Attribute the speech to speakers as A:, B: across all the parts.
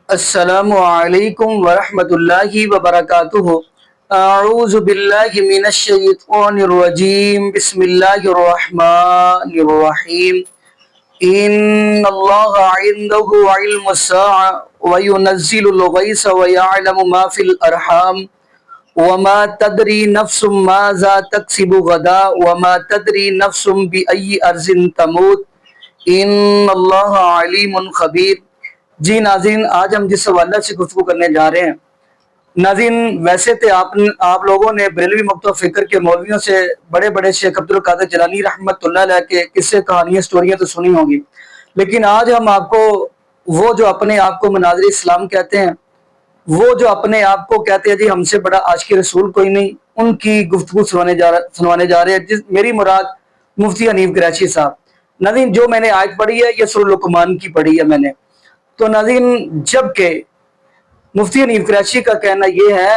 A: السلام علیکم ورحمۃ اللہ وبرکاتہ۔ اعوذ باللہ من الشیطان الرجیم، بسم اللہ الرحمن الرحیم۔ ان اللہ عنده علم الساعة وينزل الغیث ويعلم ما في الارحام وما تدری نفس ماذا تکسب غدا وما تدری نفس بأي ارض تموت ان اللہ علیم خبیر۔ جی ناظرین، آج ہم جس حوالے سے گفتگو کرنے جا رہے ہیں، ناظرین ویسے تو آپ لوگوں نے بریلوی مکتبہ فکر کے مولویوں سے بڑے بڑے شیخ عبدالقادر جیلانی رحمۃ اللہ علیہ کے قصے کہانیاں سٹوریاں تو سنی ہوں گی، لیکن آج ہم آپ کو وہ جو اپنے آپ کو مناظر اسلام کہتے ہیں، وہ جو اپنے آپ کو کہتے ہیں جی ہم سے بڑا عاشق رسول کوئی نہیں، ان کی گفتگو سنوانے جا رہے ہیں۔ میری مراد مفتی حنیف قریشی صاحب۔ ناظرین، جو میں نے آیت پڑھی ہے یہ سورہ لقمان کی پڑھی ہے میں نے، تو ناظرین جبکہ مفتی حنیف قریشی کا کہنا یہ ہے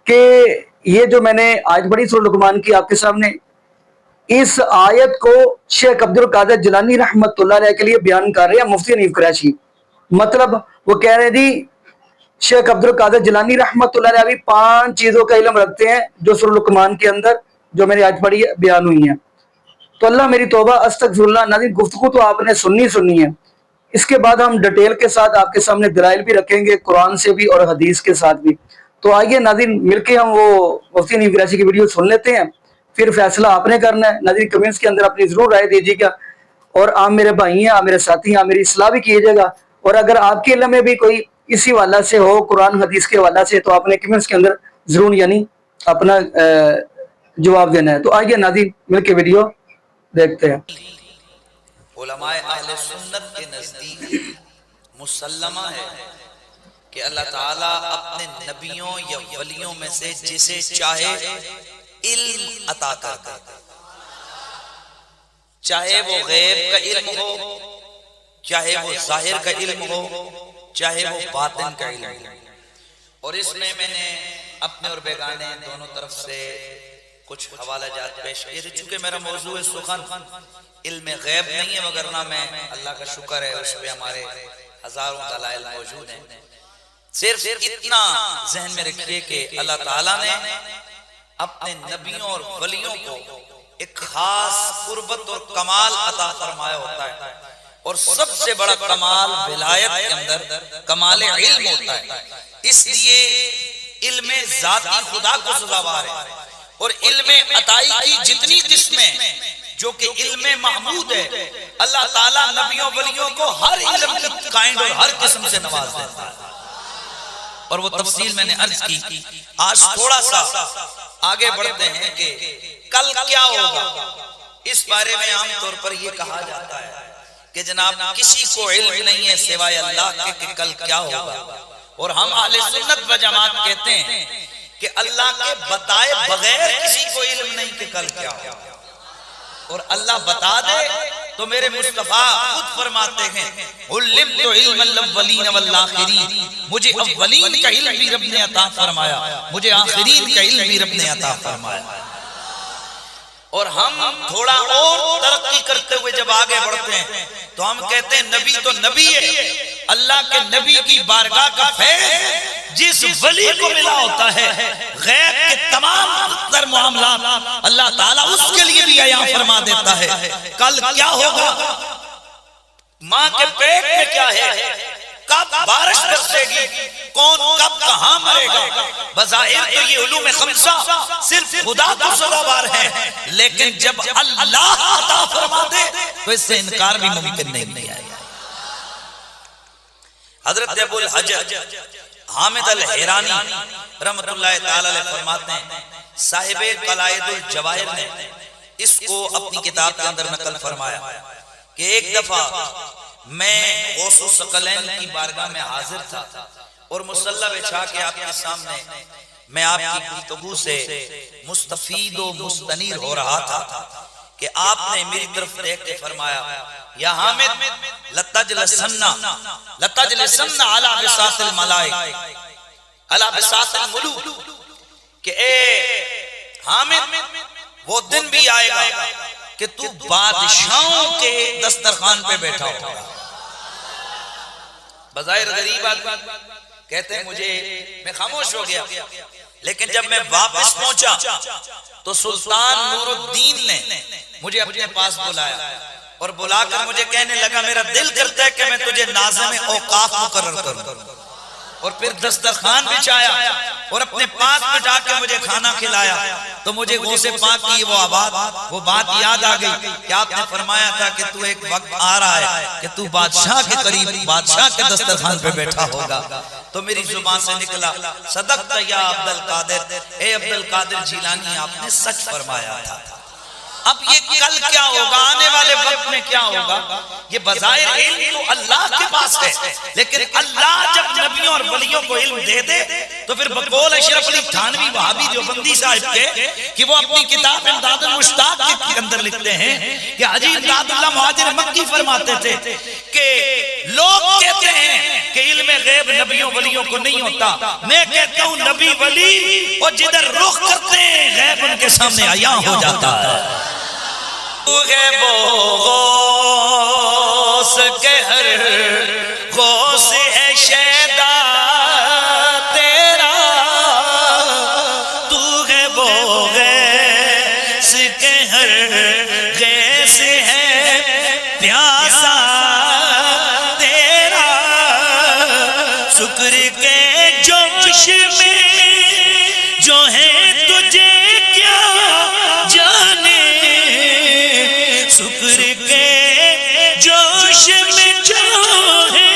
A: کہ یہ جو میں نے آیت پڑھی سورہ لقمان کی آپ کے سامنے، اس آیت کو شیخ عبدالقادر جیلانی رحمۃ اللہ علیہ کے لیے بیان کر رہے ہیں مفتی حنیف قریشی۔ مطلب وہ کہہ رہے ہیں جی شیخ عبدالقادر جیلانی رحمۃ اللہ علیہ بھی 5 چیزوں کا علم رکھتے ہیں جو سورہ لقمان کے اندر جو میں نے آیت پڑھی ہے بیان ہوئی ہیں۔ تو اللہ میری توبہ استغفر اللہ۔ ناظرین گفتگو تو آپ نے سننی ہے، اس کے بعد ہم ڈیٹیل کے ساتھ آپ کے سامنے دلائل بھی رکھیں گے، قرآن سے بھی اور حدیث کے ساتھ بھی۔ تو آئیے ناظرین مل کے ہم وہ مفتی حنیف قریشی کی ویڈیو سن لیتے ہیں، پھر فیصلہ آپ نے کرنا ہے۔ ناظرین کمنٹس کے اندر اپنی ضرور رائے دیجیے گا، اور آپ میرے بھائی ہیں، آپ میرے ساتھی ہیں، آپ میری اصلاح بھی کیجیے گا، اور اگر آپ کے علم میں بھی کوئی اسی حوالہ سے ہو، قرآن حدیث کے حوالہ سے، تو آپ نے کمنٹس کے اندر ضرور یعنی اپنا جواب دینا ہے۔ تو آئیے ناظرین مل کے ویڈیو دیکھتے ہیں۔
B: علماء اہل سنت کے نزدیک مسلمہ ہے کہ اللہ تعالیٰ اپنے نبیوں یا ولیوں میں سے جسے چاہے علم عطا کرتا ہے، چاہے وہ غیب کا علم ہو، چاہے وہ ظاہر کا علم ہو، چاہے وہ باطن کا علم ہو۔ اور اس میں میں نے اپنے اور بیگانے دونوں طرف سے کچھ حوالہ جات پیش کیے تھے۔ چونکہ میرا موضوع سخن علم غیب نہیں ہے، وگرنہ میں اللہ کا شکر ہے اس پہ ہمارے ہزاروں دلائل موجود ہیں۔ صرف اتنا ذہن میں رکھیے کہ اللہ تعالیٰ نے اپنے نبیوں اور ولیوں کو ایک خاص قربت اور کمال عطا فرمایا ہوتا ہے، اور سب سے بڑا کمال ولایت کے اندر کمال علم ہوتا ہے۔ اس لیے علم ذاتی خدا کو سزاوار ہے، اور علم عطائی کی جتنی قسمیں جو کہ علم محمود ہے، اللہ تعالیٰ نبیوں ولیوں کو ہر علم کی کائنڈ اور ہر قسم سے نواز دیتا ہے، اور وہ تفصیل میں نے عرض کی۔ آج تھوڑا سا آگے بڑھتے ہیں کہ کل کیا ہوگا۔ اس بارے میں عام طور پر یہ کہا جاتا ہے کہ جناب کسی کو علم نہیں ہے سوائے اللہ کے کہ کل کیا ہوگا، اور ہم اہل سنت و جماعت کہتے ہیں کہ اللہ کے بتائے بغیر کسی کو علم نہیں کہ کل کیا ہوگا، اور اللہ بتا دے تو میرے مصطفیٰ خود فرماتے ہیں علمت علم الاولین والآخرین، مجھے اولین کا علم بھی رب نے عطا فرمایا، مجھے آخرین کا علم بھی رب نے عطا فرمایا۔ اور ہم تھوڑا اور ترقی کرتے ہوئے جب آگے بڑھتے ہیں تو ہم کہتے ہیں نبی تو نبی ہے، اللہ کے نبی کی بارگاہ کا فیض جس ولی کو ملا ہوتا ہے، غیب کے تمام تر معاملات اللہ تعالیٰ اس کے لیے بھی عیاں فرما دیتا ہے۔ کل کیا ہوگا، ماں کے پیٹ میں کیا ہے، کب بارش برسے گی، کون کب کہاں مرے گا، بظاہر تو یہ علوم خمسہ صرف خدا کو سزاوار ہے، لیکن جب اللہ عطا فرما دے تو اس سے انکار بھی ممکن نہیں ہے۔ حضرت ابو الحجج حامد الحیرانی رحمت اللہ تعالی علیہ فرماتے ہیں، صاحب قلائد الجواہر نے اس کو اپنی کتاب کے اندر نقل فرمایا کہ ایک دفعہ میں غوث الثقلین کی بارگاہ میں حاضر تھا، اور مصلی بچھا کے آپ کے سامنے میں آپ کی گفتگو سے مستفید و مستنیر ہو رہا تھا کہ آپ نے میری طرف دیکھ کے فرمایا یا حامد لتجلسن علی بساط الملائک علی بساط الملوک، کہ اے حامد وہ دن بھی آئے گا کہ تو بادشاہوں کے دسترخوان پہ بیٹھا ہوگا۔ بظاہر غریب آدمی کہتے ہیں مجھے، میں خاموش ہو گیا، لیکن جب میں واپس پہنچا تو سلطان نور الدین نے مجھے اپنے پاس بلایا اور بلا کر مجھے کہنے لگا میرا دل کرتا ہے کہ میں تجھے ناظم اوقاف مقرر کروں، اور پھر دسترخوان بچھایا اور اپنے پاس بٹھا کے مجھے کھانا کھلایا۔ تو مجھے غوث پاک کی وہ بات یاد آ گئی کہ آپ نے فرمایا تھا کہ تو ایک وقت آ رہا ہے کہ تو بادشاہ کے قریب، بادشاہ کے دسترخوان پہ بیٹھا ہوگا۔ تو میری زبان سے نکلا صدقت یا عبد القادر، اے عبد القادر جیلانی آپ نے سچ فرمایا تھا۔ اب یہ کل کیا ہوگا، آنے والے وقت میں کیا ہوگا، یہ بظاہر علم تو اللہ کے پاس ہے، لیکن اللہ جب نبیوں اور ولیوں کو علم دے دے تو پھر بقول اشرف علی تھانوی وہابی دیوبندی صاحب کے کہ وہ اپنی کتاب امداد المشتاق کے اندر لکھتے ہیں کہ حجی امداد اللہ مہاجر مکی فرماتے تھے کہ لوگ کہتے ہیں کہ علم غیب نبیوں ولیوں کو نہیں ہوتا، میں کہتا ہوں نبی ولی اور جدھر رخ کرتے ہیں غیب ان کے سامنے عیاں ہو جاتا ہے۔ تو غیب و غوث کے ہر غوث ہے شیدا تیرا، تو غیب و غوث کے ہر غیث ہے پیاسا تیرا، شکر کے جوش میں جو ہے تجھے کیا جانے، شکر کے جوش میں جو ہے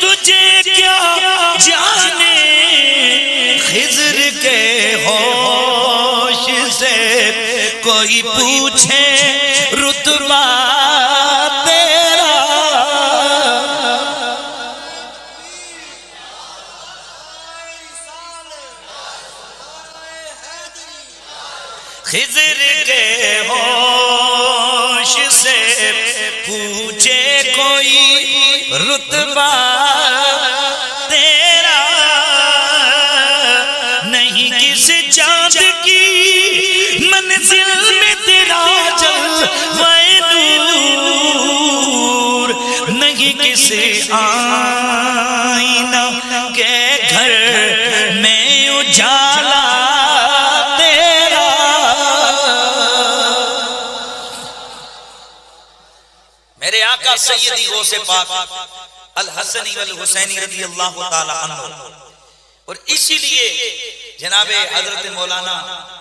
B: تجھے کیا جانے، خضر کے ہوش سے کوئی پوچھے رتبہ تیرا، خضر کے ہوش سے پوچھے کوئی رتبہ تیرا، نہیں کس چاند کی منزل میں تیرا جلوہ نور، نہیں کس آئینہ کے گھر میں اجالا تیرا۔ میرے آقا سیدی غوث پاک الحسنی والحسینی رضی اللہ تعالی عنہ، اور اسی لیے جناب حضرت مولانا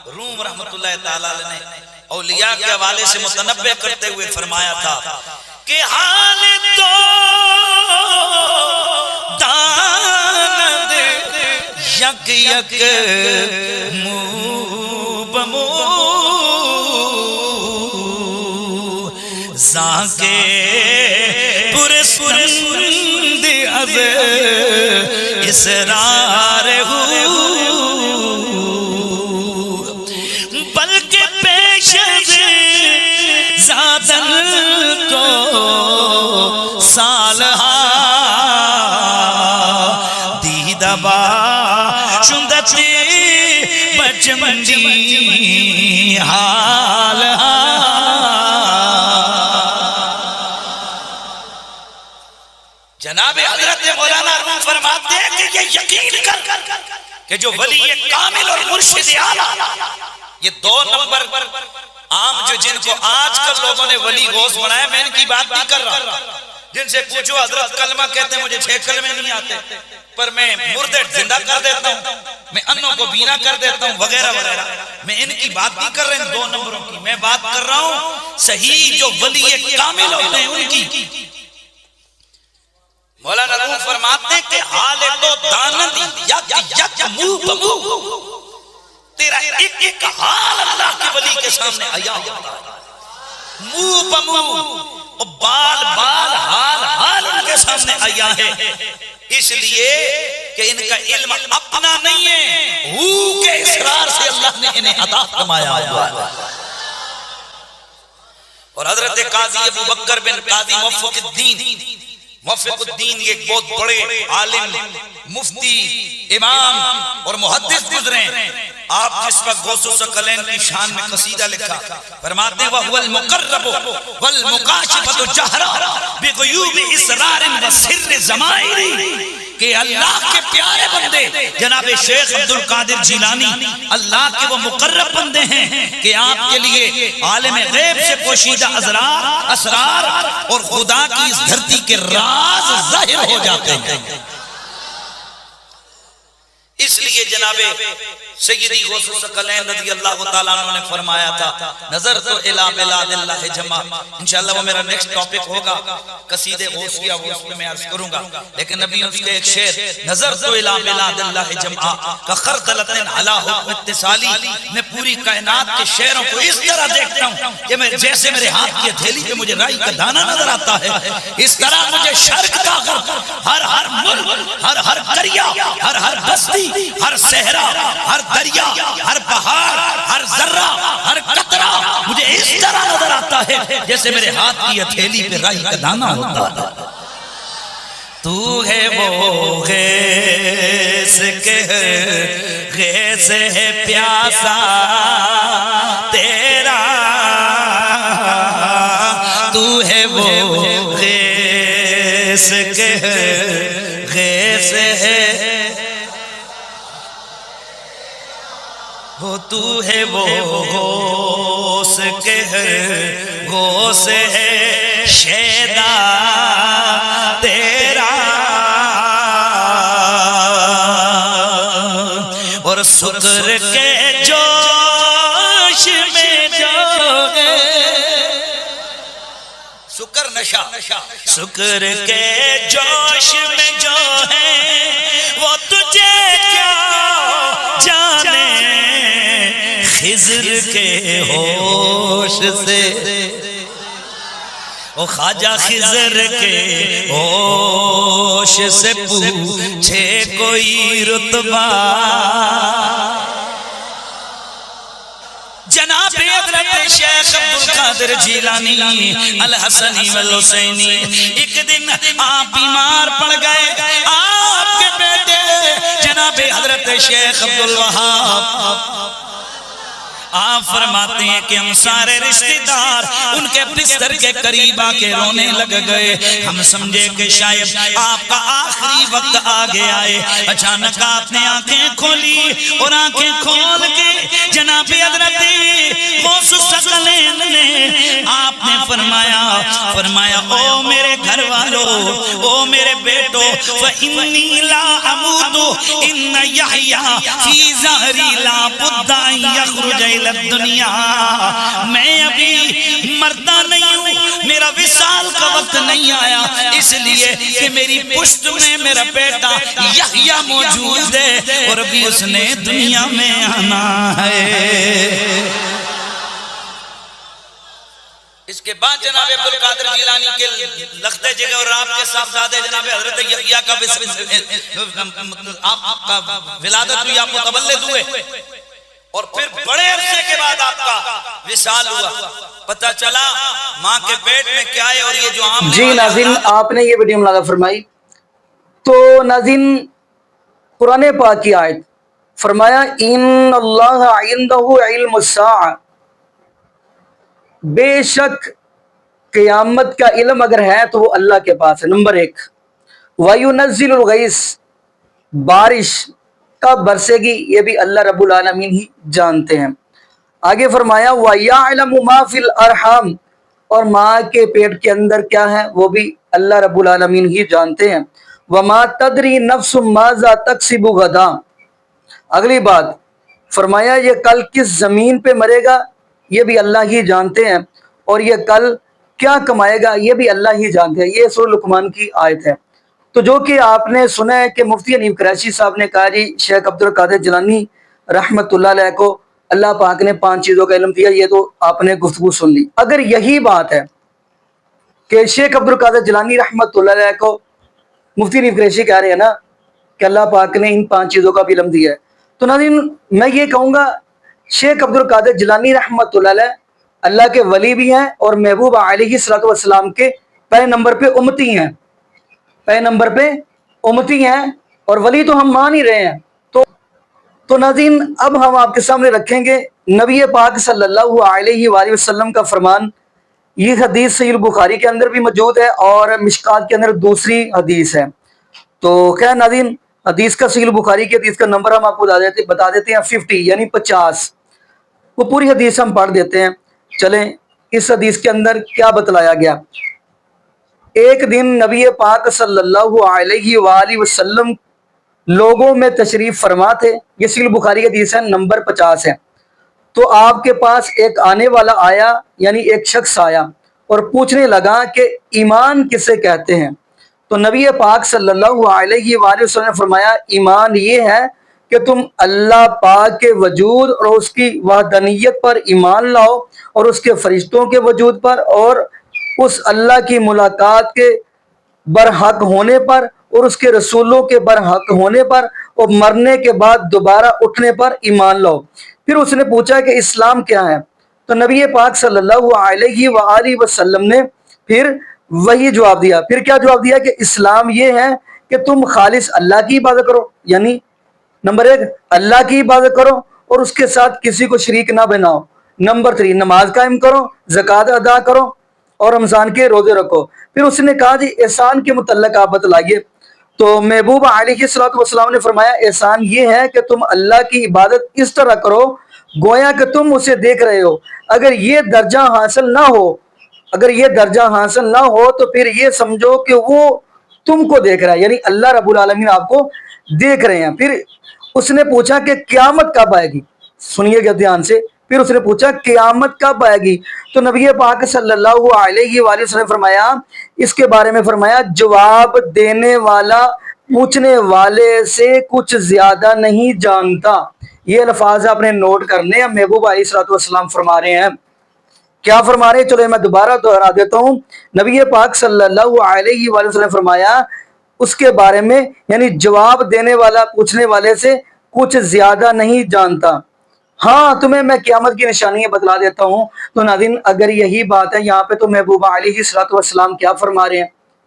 B: روم رحمت اللہ تعالی علیہ نے اولیاء کے حوالے سے متنبہ کرتے ہوئے فرمایا تھا کہ حال تو داند یک یک منہ بمو زاکے پرسند از اسرار ہو، بلکہ پیش زادن کو سالہا دیدبا شندتی بچمنی حالہا۔ جناب حضرت مولانا روم فرماتے ہیں کہ یہ یقین کر کہ جو ولی کامل اور مرشد اعلیٰ، یہ دو نمبر عام جو جن کو آج کل لوگوں نے ولی غوث بنایا، میں ان کی بات نہیں کر رہا، جن سے پوچھو حضرت کلمہ کہتے ہیں مجھے 6 کلمے نہیں آتے، پر میں مردے زندہ کر دیتا ہوں، میں انوں کو بینا کر دیتا ہوں وغیرہ وغیرہ، میں ان کی بات نہیں کر رہا ان 2 نمبروں کی، میں بات کر رہا ہوں صحیح جو ولی کامل ہوتے ہیں ان کی۔ مولانا روم فرماتے ہیں کہ حال تو دانندی یک یک منہ بمو، تیرا ایک ایک حال اللہ کے ولی کے سامنے آیا ہوتا ہے، منہ بمو، بال بال حال حال ان کے سامنے آیا ہے، اس لیے کہ ان کا علم اپنا نہیں ہے، ہو کے اسرار سے اللہ نے انہیں عطا فرمایا ہوا ہے۔ اور حضرت قاضی ابو بکر بن قاضی موفق الدین یہ ایک بہت بڑے عالم، مفتی، امام اور محدث گزرے ہیں، آپ جس وقت غوث ثقلین کی شان میں قصیدہ لکھا فرماتے ہیں وَهُوَ الْمُقَرَّبُ وَالْمُقَاشِفَةُ جَهْرًا بِغُیُوبِ اسرار وسر ضمائر، کہ اللہ کے پیارے بندے جناب شیخ عبد القادر جیلانی اللہ کے وہ مقرب بندے ہیں کہ آپ کے لیے عالم غیب سے پوشیدہ اسرار اور خدا کی اس دھرتی کے راز ظاہر ہو جاتے ہیں۔ اس لیے جناب سیدی غوث ثقلین رضی اللہ تعالیٰ عنہ نے فرمایا تھا نظر تو الہ بلاد اللہ جمع، انشاءاللہ وہ میرا نیکسٹ ٹاپک ہوگا قصید غوثیہ، وہ اس میں عرض کروں گا، لیکن نبی اس کے ایک شعر نظر تو الہ بلاد اللہ جمع کخردلۃ علی حکم اتصالی، میں پوری کائنات کے شعروں کو اس طرح دیکھتا ہوں کہ میں جیسے میرے ہاتھ کی ہتھیلی پہ مجھے رائی کا دانہ نظر آتا ہے، اس طرح مجھے شرق کا ہر ملک، ہر دریا، ہر بستی، ہر صحرا، ہر دریا، ہر پہاڑ، ہر ذرہ، ہر قطرہ مجھے اس طرح نظر آتا ہے جیسے میرے ہاتھ کی ہتھیلی پہ رائی کا دانہ ہوتا ہے۔ تو ہے وہ غیث کے غیث ہے پیاسا تیرا، تو ہے وہ غیث کے غیث ہے ہو، تو ہے وہ غوث کے غوث ہے شیدا تیرا، اور سکر کے جوش میں جو ہے سکر نشا، سکر کے جوش میں جو ہے وہ تجھے کیا جانے خضر کے ہوش سے، او خواجہ خضر کے ہوش سے پوچھے کوئی رتبہ، جناب حضرت شیخ عبد القادر جیلانی الحسنی والحسینی ایک دن آپ بیمار پڑ گئے، آپ کے بیٹے جناب حضرت شیخ عبد الوہاب آپ فرماتے ہیں کہ ہم سارے رشتہ دار ان کے بستر کے قریب آ کے رونے لگ گئے، ہم سمجھے کہ شاید آپ کا آخری وقت آ گیا ہے۔ اچانک آپ نے آنکھیں کھولی اور آنکھیں کھول کے جناب حضرت غوث ثقلین نے آپ نے فرمایا او میرے گھر والوں، او میرے بیٹو، فَإِنِّي لَا أَمُوتُ إِنَّ يَحْيَا فِي ظَهْرِي لَا بُدَّ أَن يَخْرُجَ دنیا، میں ابھی مرتا نہیں ہوں، میرا وصال کا وقت نہیں آیا، اس لیے کہ میری پشت میں میرا بیٹا یحییٰ موجود ہے اور ابھی اس نے دنیا میں آنا ہے۔ اس کے بعد جناب عبد القادر جیلانی کے لختے جگہ اور آپ کے صاحبزادے جناب حضرت یحییٰ کا آپ کا ولادت ہوئی، آپ کو تولد ہوئے، اور پھر بڑے عرصے کے بعد آپ کا وصال ہوا، پتہ چلا ماں کے پیٹ میں کیا ہے، اور یہ جو عام
A: جی ناظرین آپ نے یہ ویڈیو ملاحظہ فرمائی، تو ناظرین قرآن پاک کی آیت فرمایا ان اللہ عنده علم الساعہ، بے شک قیامت کا علم اگر ہے تو وہ اللہ کے پاس ہے۔ نمبر 1 وَيُنَزِّلُ الْغَيْثَ، بارش کب برسے گی یہ بھی اللہ رب العالمین ہی جانتے ہیں۔ آگے فرمایا وَيَعْلَمُ مَا فِي الْأَرْحَامِ، اور ماں کے پیٹ کے اندر کیا ہے وہ بھی اللہ رب العالمین ہی جانتے ہیں۔ وَمَا تَدْرِي نَفْسٌ مَاذَا تَكْسِبُ غَدًا، اگلی بات فرمایا یہ کل کس زمین پہ مرے گا یہ بھی اللہ ہی جانتے ہیں، اور یہ کل کیا کمائے گا یہ بھی اللہ ہی جانتے ہیں۔ یہ سورہ لقمان کی آیت ہے۔ تو جو کہ آپ نے سنا ہے کہ مفتی حنیف قریشی صاحب نے کہا جی شیخ عبد القادر جیلانی رحمت اللہ علیہ کو اللہ پاک نے 5 چیزوں کا علم دیا، یہ تو آپ نے گفتگو سن لی۔ اگر یہی بات ہے کہ شیخ عبد القادر جیلانی رحمت اللہ علیہ کو مفتی حنیف قریشی کہہ رہے ہیں نا کہ اللہ پاک نے ان 5 چیزوں کا بھی علم دیا ہے، تو ناظرین میں یہ کہوں گا شیخ عبد القادر جیلانی رحمت اللہ علیہ اللہ کے ولی بھی ہیں اور محبوب علیہ الصلوۃ والسلام کے پہلے نمبر پہ امتی ہیں، پہلے نمبر پہ امتی ہیں، اور ولی تو ہم مان ہی رہے ہیں۔ تو تو ناظرین اب ہم آپ کے سامنے رکھیں گے نبی پاک صلی اللہ علیہ وآلہ وسلم کا فرمان. یہ حدیث صحیح البخاری کے اندر بھی موجود ہے اور مشکات کے اندر دوسری حدیث ہے. تو خیر ناظرین حدیث کا صحیح البخاری کی حدیث کا نمبر ہم آپ کو بتا دیتے ہیں 50 یعنی 50. وہ پوری حدیث ہم پڑھ دیتے ہیں. چلیں اس حدیث کے اندر کیا بتلایا گیا. ایک دن نبی پاک صلی اللہ علیہ وآلہ وسلم لوگوں میں تشریف فرما تھے. یہ صحیح البخاری کی حدیث ہے نمبر 50 ہے. تو آپ کے پاس ایک آنے والا آیا یعنی ایک شخص آیا اور پوچھنے لگا کہ ایمان کسے کہتے ہیں. تو نبی پاک صلی اللہ علیہ وآلہ وسلم نے فرمایا ایمان یہ ہے کہ تم اللہ پاک کے وجود اور اس کی وحدانیت پر ایمان لاؤ اور اس کے فرشتوں کے وجود پر اور اس اللہ کی ملاقات کے برحق ہونے پر اور اس کے رسولوں کے برحق ہونے پر اور مرنے کے بعد دوبارہ اٹھنے پر ایمان لاؤ. پھر اس نے پوچھا کہ اسلام کیا ہے. تو نبی پاک صلی اللہ علیہ وآلہ وسلم نے پھر وہی جواب دیا. پھر کیا جواب دیا کہ اسلام یہ ہے کہ تم خالص اللہ کی عبادت کرو یعنی نمبر 1 اللہ کی عبادت کرو اور اس کے ساتھ کسی کو شریک نہ بناؤ. نمبر 3 نماز قائم کرو، زکوٰۃ ادا کرو اور رمضان کے روزے رکھو. پھر اس نے کہا جی احسان کے متعلق آپ بتلائیے. تو محبوب علیہ السلام نے فرمایا احسان یہ ہے کہ تم اللہ کی عبادت اس طرح کرو گویا کہ تم اسے دیکھ رہے ہو. اگر یہ درجہ حاصل نہ ہو تو پھر یہ سمجھو کہ وہ تم کو دیکھ رہا ہے یعنی اللہ رب العالمین آپ کو دیکھ رہے ہیں. پھر اس نے پوچھا کہ قیامت کب آئے گی. سنیے گا دھیان سے. پھر اس نے پوچھا قیامت کب آئے گی. تو نبی پاک صلی اللہ علیہ وآلہ وسلم نے فرمایا اس کے بارے میں فرمایا جواب دینے والا پوچھنے والے سے کچھ زیادہ نہیں جانتا. یہ الفاظ آپ نے نوٹ کرنے ہیں. محبوب علیہ السلام فرما رہے ہیں. کیا فرما رہے ہیں؟ چلو میں دوبارہ دہرا دیتا ہوں. نبی پاک صلی اللہ علیہ وآلہ وسلم نے فرمایا اس کے بارے میں یعنی جواب دینے والا پوچھنے والے سے کچھ زیادہ نہیں جانتا. ہاں تمہیں میں قیامت کی نشانیاں بتلا دیتا ہوں. تو ناظرین اگر یہی بات ہے یہاں پہ تو محبوب علیہ السلام کیا فرما رہے ہیں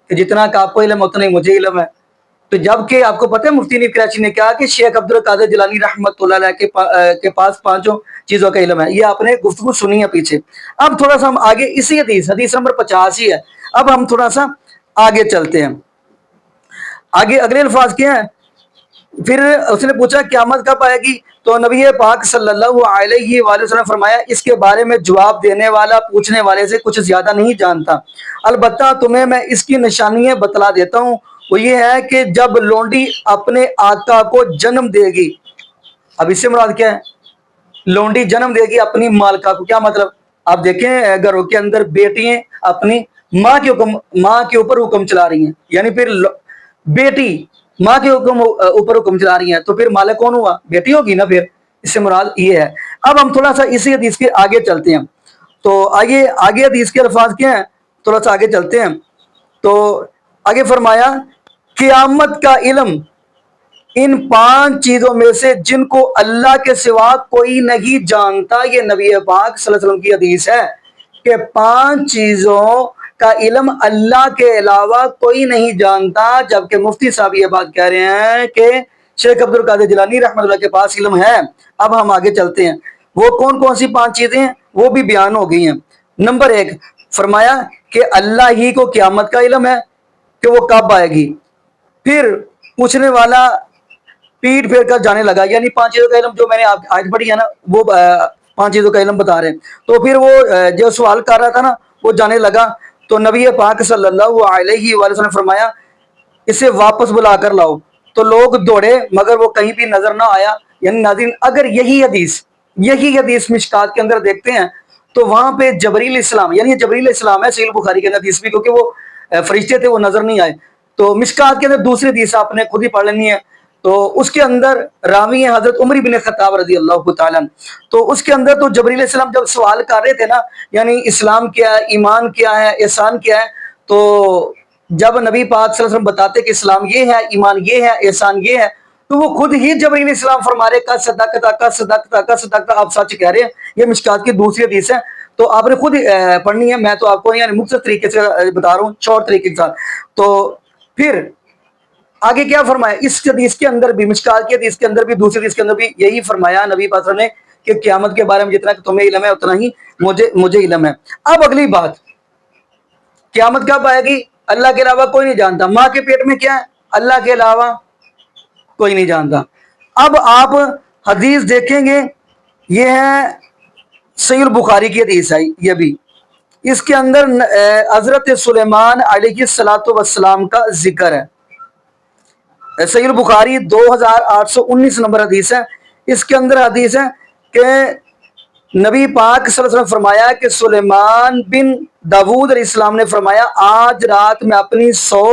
A: کہ جتنا کہ آپ کو علم اتنا ہی مجھے علم ہے. تو جب کہ آپ کو پتہ ہے مفتی نعیم کراچی نے کہا کہ شیخ عبد القادر جیلانی رحمۃ اللہ علیہ کے پاس 5 چیزوں کا علم ہے. یہ آپ نے گفتگو سنی ہے پیچھے. اب تھوڑا سا ہم آگے اسی حدیث نمبر 50 ہی ہے. اب ہم تھوڑا سا آگے چلتے ہیں. آگے اگلے الفاظ کیا ہیں. پھر اس نے پوچھا قیامت کب آئے گی. تو نبی پاک صلی اللہ علیہ وآلہ وسلم نے فرمایا اس کے بارے میں جواب دینے والا پوچھنے والے سے کچھ زیادہ نہیں جانتا. البتہ تمہیں میں اس کی نشانیاں بتلا دیتا ہوں. وہ یہ ہے کہ جب لونڈی اپنے آقا کو جنم دے گی. اب اس سے مراد کیا ہے؟ لونڈی جنم دے گی اپنی مالکہ کو. کیا مطلب؟ آپ دیکھیں گھروں کے اندر بیٹیاں اپنی ماں کے اوپر حکم چلا رہی ہیں یعنی پھر بیٹی ماں کے اوپر حکم چلا رہی ہیں تو پھر مالک کون ہوا؟ بیٹی ہوگی نا. پھر اس سے مراد یہ ہے. اب ہم تھوڑا سا اسی حدیث کے آگے چلتے ہیں. تو آگے حدیث کے الفاظ کیا ہیں تھوڑا سا آگے چلتے ہیں. تو آگے فرمایا قیامت کا علم ان 5 چیزوں میں سے جن کو اللہ کے سوا کوئی نہیں جانتا. یہ نبی پاک صلی اللہ علیہ وسلم کی حدیث ہے کہ 5 چیزوں کا علم اللہ کے علاوہ کوئی نہیں جانتا. جبکہ مفتی صاحب یہ بات کہہ رہے ہیں کہ شیخ عبد القادر جیلانی رحمۃ اللہ کے پاس علم ہے. اب ہم آگے چلتے ہیں. وہ کون سی 5 چیزیں ہیں وہ بھی بیان ہو گئی ہیں. نمبر 1 فرمایا کہ اللہ ہی کو قیامت کا علم ہے کہ وہ کب آئے گی. پھر پوچھنے والا پیٹ پھیر کر جانے لگا یعنی 5 چیزوں کا علم جو میں نے آج پڑھی ہے نا وہ 5 چیزوں کا علم بتا رہے ہیں. تو پھر وہ جو سوال کر رہا تھا نا وہ جانے لگا. تو نبی پاک صلی اللہ علیہ وآلہ وسلم نے فرمایا اسے واپس بلا کر لاؤ. تو لوگ دوڑے مگر وہ کہیں بھی نظر نہ آیا. یعنی ناظرین اگر یہی حدیث مشکات کے اندر دیکھتے ہیں تو وہاں پہ جبریل اسلام یعنی جبریل اسلام ہے صحیح بخاری کے اندر حدیث بھی کیونکہ وہ فرشتے تھے وہ نظر نہیں آئے. تو مشکات کے اندر دوسری حدیث آپ نے خود ہی پڑھ لینی ہے. تو اس کے اندر راوی ہیں حضرت عمر بن خطاب رضی اللہ تعالیٰ. تو اس کے اندر تو جبریل السلام جب سوال کر رہے تھے نا یعنی اسلام کیا ہے، ایمان کیا ہے، احسان کیا ہے. تو جب نبی پاک صلی اللہ علیہ وسلم بتاتے کہ اسلام یہ ہے، ایمان یہ ہے، احسان یہ ہے تو وہ خود ہی جبریل اسلام فرما رہے کا صدقتا آپ سچ کہہ رہے ہیں. یہ مشکات کی دوسری حدیث ہے تو آپ نے خود پڑھنی ہے. میں تو آپ کو یعنی مختصر طریقے سے بتا رہا ہوں شارٹ طریقے کے ساتھ. تو پھر آگے کیا فرمایا اس حدیث کے اندر بھی، مشکات کی حدیث کے اندر بھی، دوسری حدیث کے اندر بھی یہی فرمایا نبی پاک صلی اللہ علیہ وسلم نے کہ قیامت کے بارے میں جتنا کہ تمہیں علم ہے اتنا ہی مجھے علم ہے۔ اب اگلی بات، قیامت کب آئے گی؟ اللہ کے علاوہ کوئی نہیں جانتا۔ ماں کے پیٹ میں کیا ہے؟ اللہ کے علاوہ کوئی نہیں جانتا۔ اب آپ حدیث دیکھیں گے، یہ ہے صحیح البخاری کی حدیث ہے، یہ بھی اس کے اندر حضرت سلیمان علیہ السلام کا ذکر ہے۔ صحیح البخاری 2819 نمبر حدیث ہے۔ اس کے اندر حدیث ہے کہ نبی پاک صلی اللہ علیہ وسلم فرمایا کہ سلیمان بن داود علیہ السلام نے فرمایا آج رات میں اپنی 100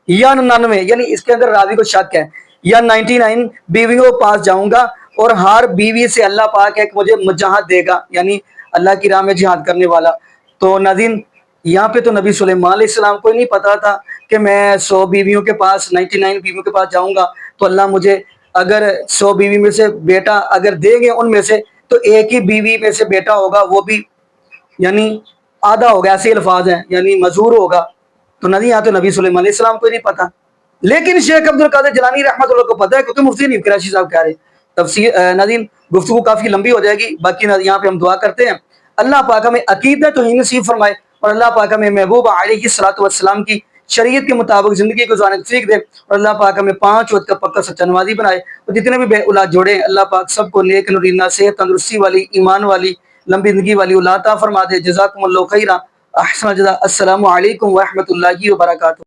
A: یا 99، یعنی اس کے اندر راوی کو شک ہے، یا 99 بیویوں کے پاس جاؤں گا اور ہر بیوی سے اللہ پاک ہے کہ مجھے مجاہد دے گا، یعنی اللہ کی راہ میں جہاد کرنے والا۔ تو ناظرین یہاں پہ تو نبی سلیمان علیہ السلام کو نہیں پتا تھا کہ میں 100 بیویوں کے پاس 99 بیویوں کے پاس جاؤں گا تو اللہ مجھے اگر 100 بیوی میں سے بیٹا اگر دیں گے ان میں سے تو ایک ہی بیوی میں سے بیٹا ہوگا، وہ بھی یعنی آدھا ہوگا، ایسے الفاظ ہیں، یعنی مزور ہوگا۔ تو نہیں، یہاں تو نبی سلیمان علیہ السلام کو نہیں پتا، لیکن شیخ عبد القادر جیلانی رحمۃ اللہ کو پتا ہے، کیونکہ مفتی نہیں کراچی صاحب کہہ رہے۔ تفسیر ناظرین گفتگو کافی لمبی ہو جائے گی، باقی یہاں پہ ہم دعا کرتے ہیں اللہ پاک ہمیں عقیدہ توحید نصیب فرمائے اور اللہ پاک ہمیں محبوب علیہ السلام کی شریعت کے مطابق زندگی گزارنے کی توفیق دے، اور اللہ پاک ہمیں 5 وقت کا پکا سچا نمازی بنائے، اور جتنے بھی بے اولاد جوڑے ہیں اللہ پاک سب کو نیک نورینہ صحت تندرستی والی ایمان والی لمبی زندگی والی اولاد عطا فرما دے۔ جزاکم اللہ خیرا، احسن الجزاء۔ السلام علیکم ورحمۃ اللہ وبرکاتہ۔